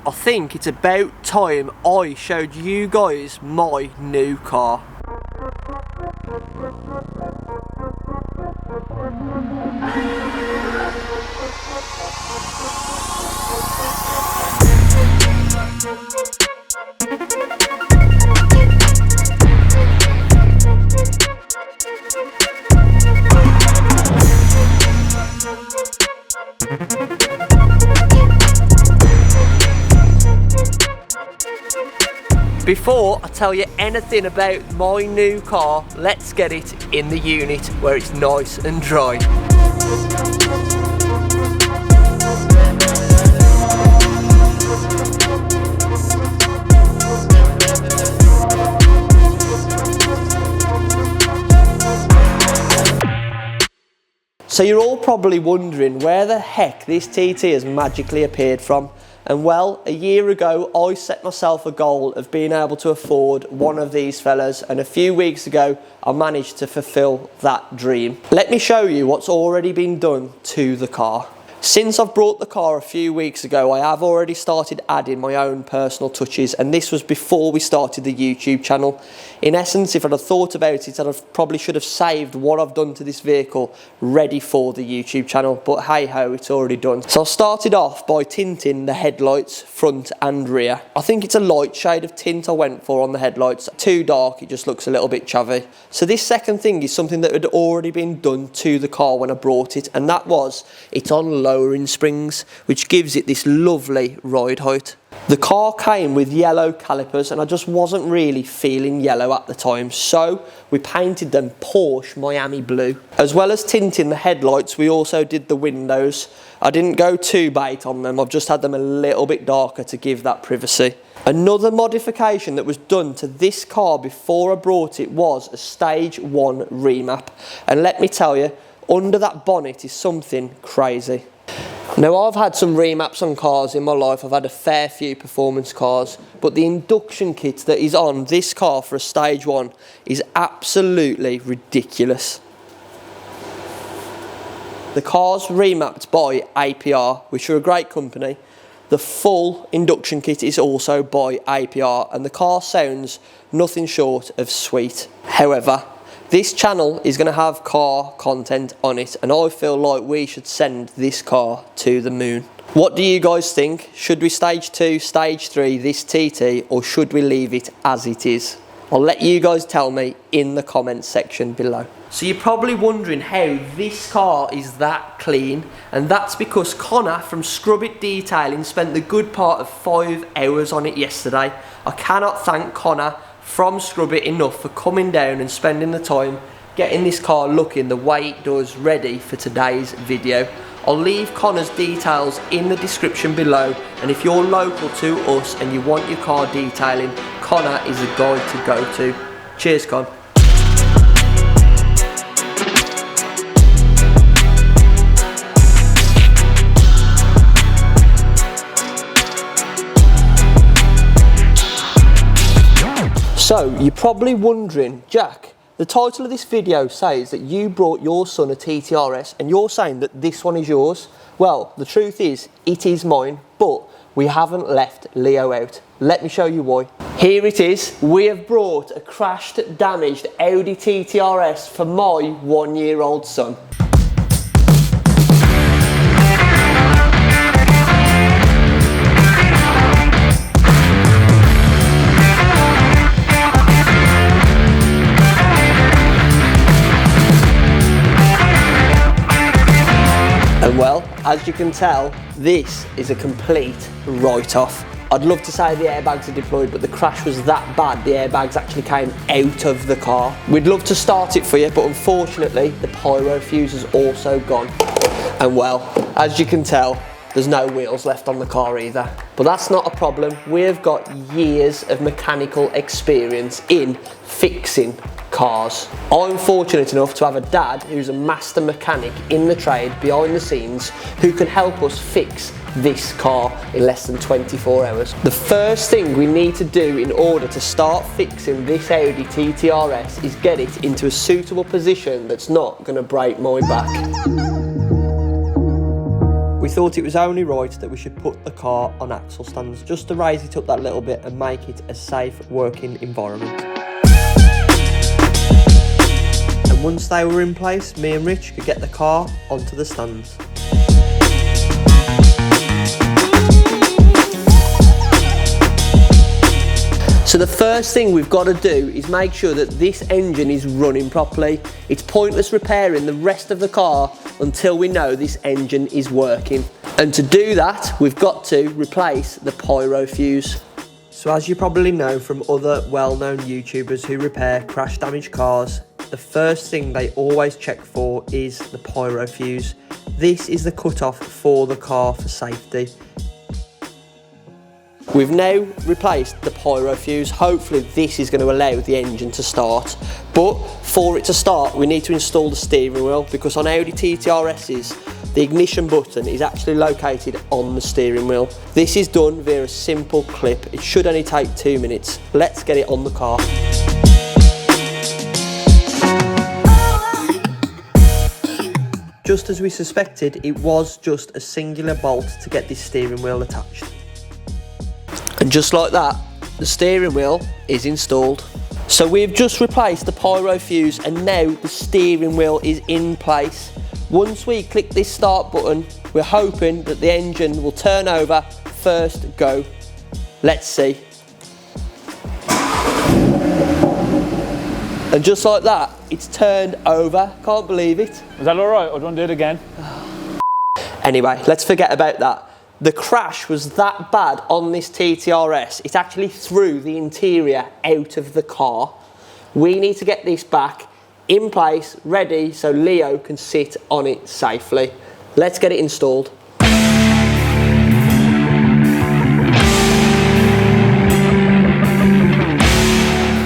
I think it's about time I showed you guys my new car. Before I tell you anything about my new car, let's get it in the unit where it's nice and dry. So you're all probably wondering where the heck this TT has magically appeared from. And well, a year ago I set myself a goal of being able to afford one of these fellas, and a few weeks ago I managed to fulfill that dream. Let me show you what's already been done to the car. Since I've brought the car a few weeks ago, I have already started adding my own personal touches, and this was before we started the YouTube channel. In essence, if I'd have thought about it, I'd probably should have saved what I've done to this vehicle ready for the YouTube channel, but hey ho, it's already done. So I started off by tinting the headlights front and rear. I think it's a light shade of tint I went for on the headlights. Too dark, it just looks a little bit chavvy. So this second thing is something that had already been done to the car when I brought it, and that was it's on lowering springs, which gives it this lovely ride height. The car came with yellow calipers, and I just wasn't really feeling yellow at the time, so we painted them Porsche Miami blue. As well as tinting the headlights, we also did the windows. I didn't go too bait on them, I've just had them a little bit darker to give that privacy. Another modification that was done to this car before I brought it was a stage 1 remap, and let me tell you, under that bonnet is something crazy. Now, I've had some remaps on cars in my life, I've had a fair few performance cars, but the induction kit that is on this car for a stage 1 is absolutely ridiculous. The car's remapped by APR, which are a great company. The full induction kit is also by APR, and the car sounds nothing short of sweet. However, this channel is going to have car content on it, and I feel like we should send this car to the moon. What do you guys think? Should we stage 2, stage 3 this TT, or should we leave it as it is? I'll let you guys tell me in the comments section below. So you're probably wondering how this car is that clean, and that's because Connor from Scrub It Detailing spent the good part of 5 hours on it yesterday. I cannot thank Connor from Scrub It enough for coming down and spending the time getting this car looking the way it does, ready for today's video. I'll leave Connor's details in the description below, and if you're local to us and you want your car detailing, Connor is the guy to go to. Cheers, Con. So, you're probably wondering, Jack, the title of this video says that you brought your son a TTRS, and you're saying that this one is yours. Well, the truth is, it is mine, but we haven't left Leo out. Let me show you why. Here it is. We have brought a crashed, damaged Audi TTRS for my 1-year-old son. And well, as you can tell, this is a complete write-off. I'd love to say the airbags are deployed, but the crash was that bad, the airbags actually came out of the car. We'd love to start it for you, but unfortunately, the pyro fuse is also gone. And well, as you can tell, there's no wheels left on the car either. But that's not a problem. We've got years of mechanical experience in fixing cars. I'm fortunate enough to have a dad who's a master mechanic in the trade behind the scenes who can help us fix this car in less than 24 hours. The first thing we need to do in order to start fixing this Audi TTRS is get it into a suitable position that's not going to break my back. We thought it was only right that we should put the car on axle stands just to raise it up that little bit and make it a safe working environment. And once they were in place, me and Rich could get the car onto the stands. So the first thing we've got to do is make sure that this engine is running properly. It's pointless repairing the rest of the car until we know this engine is working. And to do that, we've got to replace the pyro fuse. So as you probably know from other well-known YouTubers who repair crash damaged cars, the first thing they always check for is the pyro fuse. This is the cutoff for the car for safety. We've now replaced the pyro fuse. Hopefully this is going to allow the engine to start. But for it to start, we need to install the steering wheel, because on Audi TTRSs, the ignition button is actually located on the steering wheel. This is done via a simple clip. It should only take 2 minutes. Let's get it on the car. Just as we suspected, it was just a singular bolt to get this steering wheel attached. And just like that, the steering wheel is installed. So we've just replaced the pyro fuse and now the steering wheel is in place. Once we click this start button, we're hoping that the engine will turn over first go. Let's see. And just like that, it's turned over. Can't believe it. Was that all right, or do you want to do it again? Anyway, let's forget about that. The crash was that bad on this TTRS, it actually threw the interior out of the car. We need to get this back in place, ready, so Leo can sit on it safely. Let's get it installed.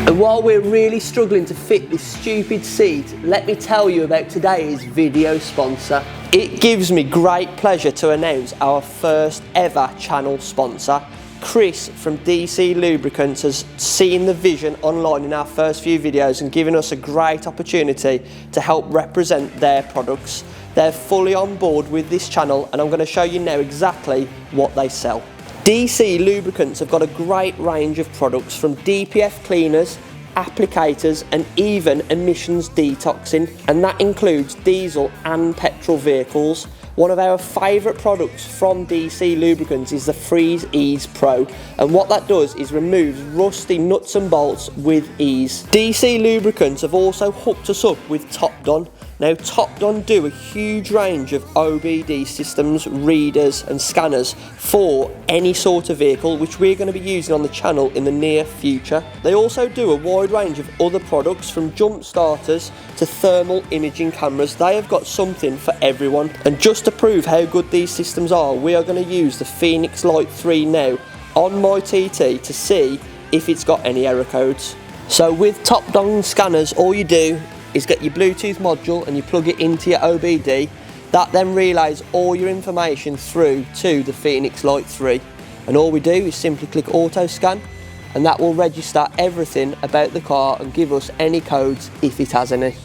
And while we're really struggling to fit this stupid seat, let me tell you about today's video sponsor. It gives me great pleasure to announce our first ever channel sponsor. Chris from DC Lubricants has seen the vision online in our first few videos and given us a great opportunity to help represent their products. They're fully on board with this channel and I'm going to show you now exactly what they sell. DC Lubricants have got a great range of products, from DPF cleaners, applicators and even emissions detoxing, and that includes diesel and petrol vehicles. One of our favourite products from DC Lubricants is the Freeze Ease Pro, and what that does is removes rusty nuts and bolts with ease. DC Lubricants have also hooked us up with TopDon. Now TopDon do a huge range of OBD systems, readers and scanners for any sort of vehicle, which we're going to be using on the channel in the near future. They also do a wide range of other products, from jump starters to thermal imaging cameras. They have got something for everyone. And just to prove how good these systems are, we are going to use the Phoenix Lite 3 now on my TT to see if it's got any error codes. So with TopDon scanners, all you do is get your Bluetooth module and you plug it into your OBD. That then relays all your information through to the Phoenix Lite 3. And all we do is simply click auto scan, and that will register everything about the car and give us any codes if it has any.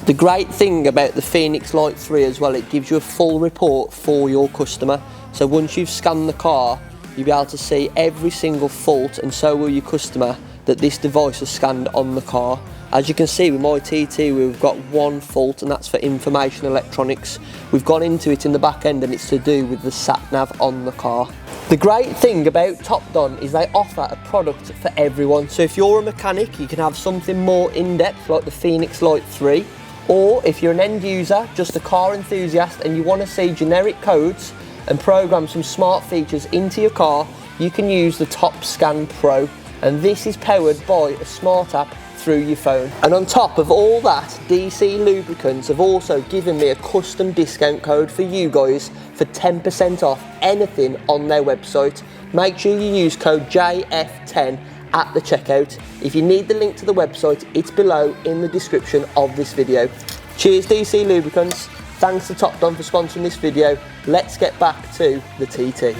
The great thing about the Phoenix Lite 3 as well, it gives you a full report for your customer. So once you've scanned the car, you'll be able to see every single fault, and so will your customer, that this device has scanned on the car. As you can see with my TT, we've got one fault, and that's for information electronics. We've gone into it in the back end and it's to do with the sat-nav on the car. The great thing about TopDon is they offer a product for everyone. So if you're a mechanic, you can have something more in-depth like the Phoenix Lite 3, or if you're an end user, just a car enthusiast, and you want to see generic codes and program some smart features into your car, you can use the TopScan Pro, and this is powered by a smart app through your phone. And on top of all that, DC Lubricants have also given me a custom discount code for you guys for 10% off anything on their website. Make sure you use code JF10 at the checkout. If you need the link to the website, it's below in the description of this video. Cheers DC Lubricants, thanks to TopDon for sponsoring this video. Let's get back to the TT.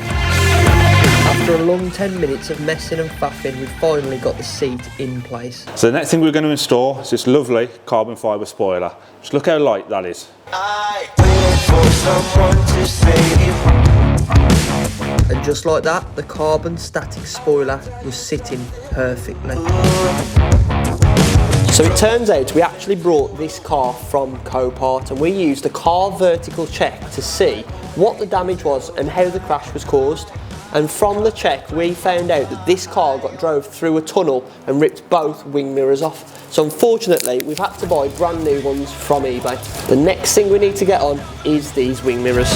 After a long 10 minutes of messing and faffing, we've finally got the seat in place. So the next thing we're going to install is this lovely carbon fibre spoiler. Just look how light that is. I wait for someone to save And just like that, the carbon static spoiler was sitting perfectly. So it turns out we actually brought this car from Copart, and we used a car vertical check to see what the damage was and how the crash was caused. And from the check we found out that this car got drove through a tunnel and ripped both wing mirrors off. So unfortunately we've had to buy brand new ones from eBay. The next thing we need to get on is these wing mirrors.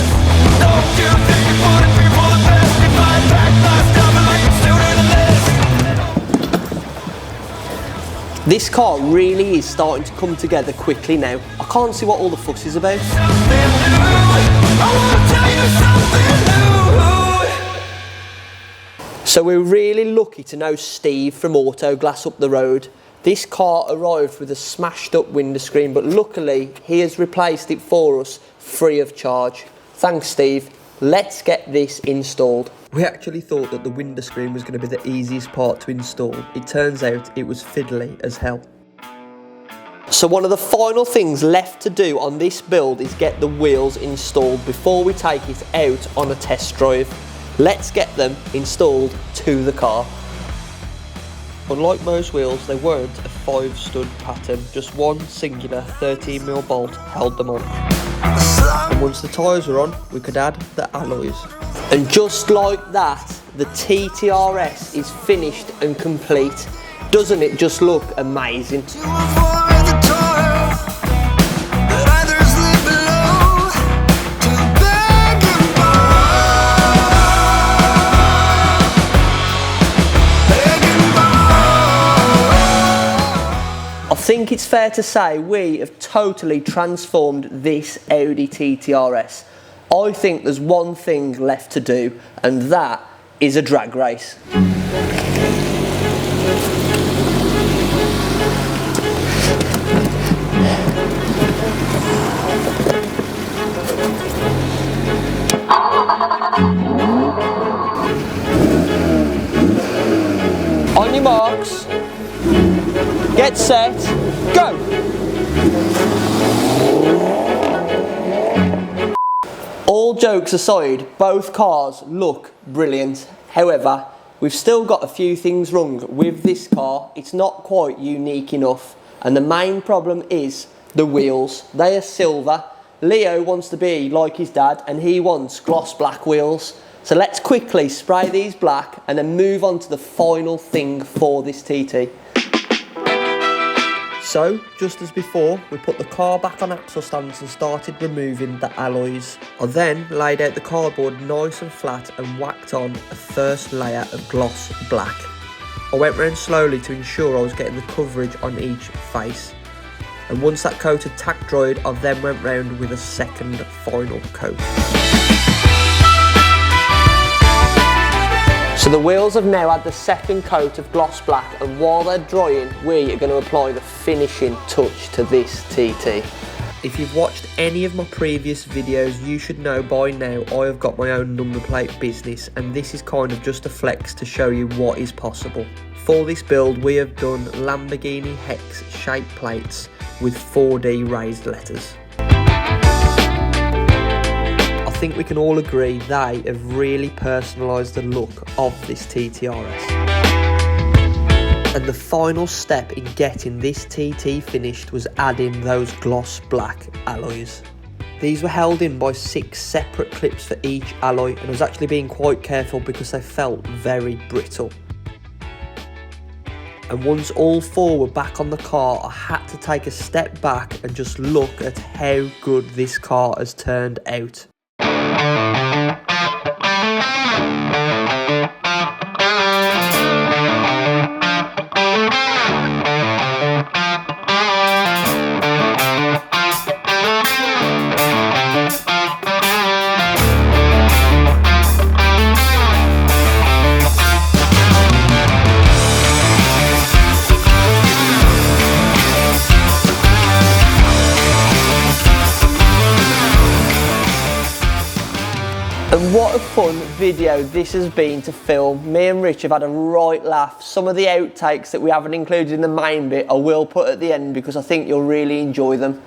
This car really is starting to come together quickly now. I can't see what all the fuss is about. So we're really lucky to know Steve from Auto Glass up the road. This car arrived with a smashed up window screen, but luckily he has replaced it for us free of charge. Thanks, Steve. Let's get this installed. We actually thought that the window screen was going to be the easiest part to install. It turns out it was fiddly as hell. So one of the final things left to do on this build is get the wheels installed before we take it out on a test drive. Let's get them installed to the car. Unlike most wheels, they weren't a 5-stud pattern, just one singular 13mm bolt held them on. And once the tyres were on, we could add the alloys. And just like that, the TTRS is finished and complete. Doesn't it just look amazing? I think it's fair to say we have totally transformed this Audi TTRS. I think there's one thing left to do, and that is a drag race. On your marks. Get set, go! All jokes aside, both cars look brilliant. However, we've still got a few things wrong with this car. It's not quite unique enough. And the main problem is the wheels. They are silver. Leo wants to be like his dad and he wants gloss black wheels. So let's quickly spray these black and then move on to the final thing for this TT. So, just as before, we put the car back on axle stands and started removing the alloys. I then laid out the cardboard nice and flat and whacked on a first layer of gloss black. I went round slowly to ensure I was getting the coverage on each face. And once that coat had tack dried, I then went round with a second final coat. So the wheels have now had the second coat of gloss black, and while they're drying, we are going to apply the finishing touch to this TT. If you've watched any of my previous videos, you should know by now I have got my own number plate business, and this is kind of just a flex to show you what is possible. For this build, we have done Lamborghini hex shaped plates with 4D raised letters. I think we can all agree they have really personalised the look of this TTRS. And the final step in getting this TT finished was adding those gloss black alloys. These were held in by 6 separate clips for each alloy, and I was actually being quite careful because they felt very brittle. And once all 4 were back on the car, I had to take a step back and just look at how good this car has turned out. And what a fun video this has been to film. Me and Rich have had a right laugh. Some of the outtakes that we haven't included in the main bit I will put at the end because I think you'll really enjoy them.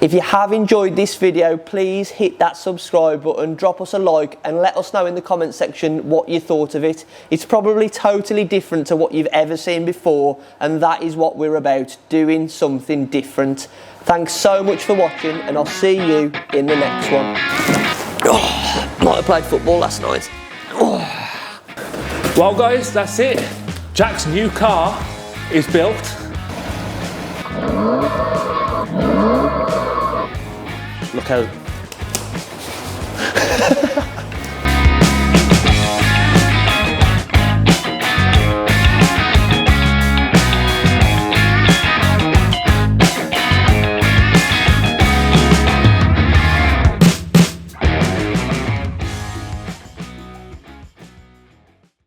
If you have enjoyed this video, please hit that subscribe button, drop us a like and let us know in the comment section what you thought of it. It's probably totally different to what you've ever seen before, and that is what we're about, doing something different. Thanks so much for watching, and I'll see you in the next one. Oh, might have played football last night. Oh. Well guys, that's it. Jack's new car is built. Look how